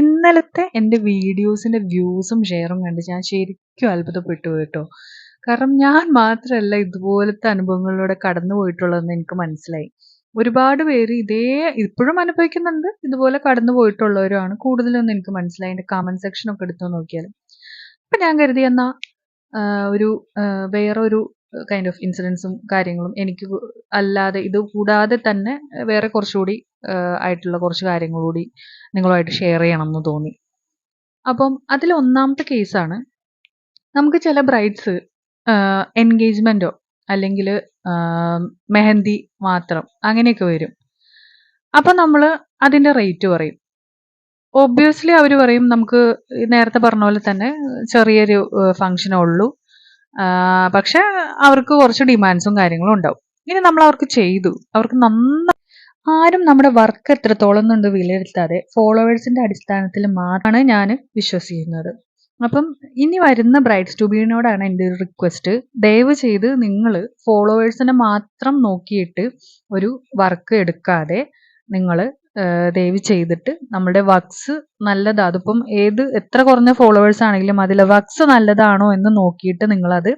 ഇന്നലത്തെ എൻ്റെ വീഡിയോസിൻ്റെ വ്യൂസും ഷെയറും കണ്ട് ഞാൻ ശരിക്കും അത്ഭുതപ്പെട്ടു കേട്ടോ. കാരണം ഞാൻ മാത്രമല്ല ഇതുപോലത്തെ അനുഭവങ്ങളിലൂടെ കടന്നു പോയിട്ടുള്ളതെന്ന് എനിക്ക് മനസ്സിലായി. ഒരുപാട് പേര് ഇപ്പോഴും അനുഭവിക്കുന്നുണ്ട്. ഇതുപോലെ കടന്നു പോയിട്ടുള്ളവരുമാണ് കൂടുതലെന്ന് എനിക്ക് മനസ്സിലായി. എൻ്റെ കമന്റ് സെക്ഷനൊക്കെ എടുത്തു നോക്കിയാൽ. അപ്പം ഞാൻ കരുതി എന്നാൽ ഒരു വേറൊരു കൈൻഡ് ഓഫ് ഇൻസിഡൻസും കാര്യങ്ങളും എനിക്ക് അല്ലാതെ ഇത് കൂടാതെ തന്നെ വേറെ കുറച്ചുകൂടി ആയിട്ടുള്ള കുറച്ച് കാര്യങ്ങൾ കൂടി നിങ്ങളുമായിട്ട് ഷെയർ ചെയ്യണം എന്ന് തോന്നി. അപ്പം അതിൽ ഒന്നാമത്തെ കേസാണ്, നമുക്ക് ചില ബ്രൈഡ്സ് എൻഗേജ്മെൻറ്റോ അല്ലെങ്കിൽ മെഹന്തി മാത്രം അങ്ങനെയൊക്കെ വരും. അപ്പം നമ്മൾ അതിൻ്റെ റേറ്റ് പറയും. ഒബ്വിയസ്ലി അവർ പറയും നമുക്ക് നേരത്തെ പറഞ്ഞ പോലെ തന്നെ ചെറിയൊരു ഫങ്ഷനേ ഉള്ളൂ, പക്ഷെ അവർക്ക് കുറച്ച് ഡിമാൻഡ്സും കാര്യങ്ങളും ഉണ്ടാവും. ഇനി നമ്മൾ അവർക്ക് ചെയ്തു, അവർക്ക് ആരും നമ്മുടെ വർക്ക് എത്രത്തോളം എന്നുണ്ട് വിലയിരുത്താതെ ഫോളോവേഴ്സിന്റെ അടിസ്ഥാനത്തിൽ മാത്രമാണ് ഞാൻ വിശ്വസിക്കുന്നത്. അപ്പം ഇനി വരുന്ന ബ്രൈഡ്സ് ടു ബീനോടാണ് എൻ്റെ ഒരു റിക്വസ്റ്റ്. ദയവ് ചെയ്ത് നിങ്ങൾ ഫോളോവേഴ്സിനെ മാത്രം നോക്കിയിട്ട് ഒരു വർക്ക് എടുക്കാതെ നിങ്ങൾ ദയവ് ചെയ്തിട്ട് നമ്മുടെ വർക്ക്സ് നല്ലതാ, അതിപ്പം എത്ര കുറഞ്ഞ ഫോളോവേഴ്സ് ആണെങ്കിലും അതിലെ വർക്ക്സ് നല്ലതാണോ എന്ന് നോക്കിയിട്ട് നിങ്ങളത്